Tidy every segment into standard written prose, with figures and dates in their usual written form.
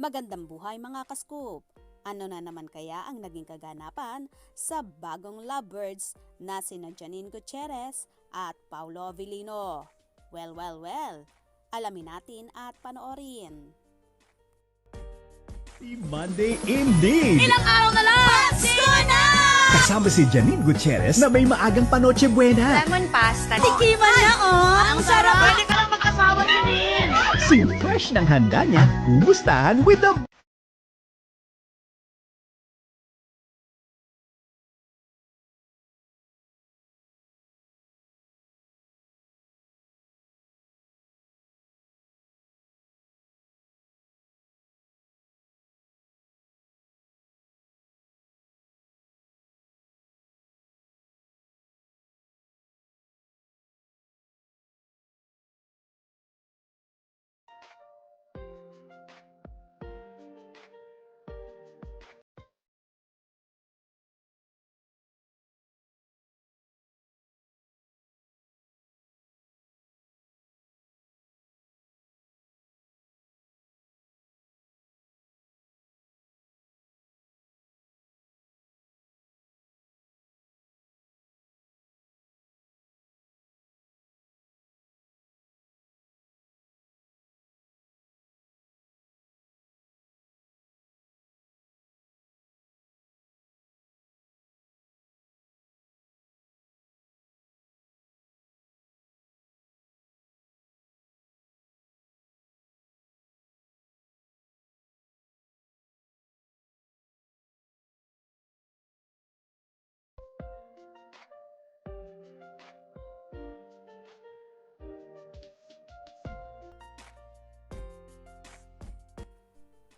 Magandang buhay mga kaskup! Ano na naman kaya ang naging kaganapan sa bagong lovebirds na sina Janine Gutierrez at Paulo Avellino? Well, alamin natin at panoorin. Monday indeed! Ilang araw na lang! Pasko na! Kasama si Janine Gutierrez na may maagang panoche buena. Lemon pasta. Tikiman na, oh! Ang sarap! Pwede ka lang mag-asawa din! Si fresh ng handa niya, kumustahan with the...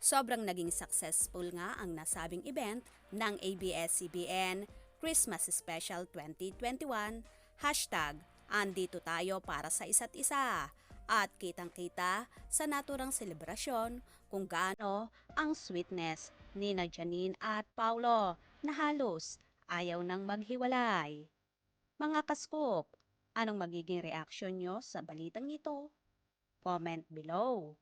Sobrang naging successful nga ang nasabing event ng ABS-CBN Christmas Special 2021, #Andito tayo para sa isa't isa. At kitang-kita sa naturang selebrasyon kung gaano ang sweetness ni na Janine at Paulo na halos ayaw nang maghiwalay. Mga kaskop, anong magiging reaksyon nyo sa balitang ito? Comment below.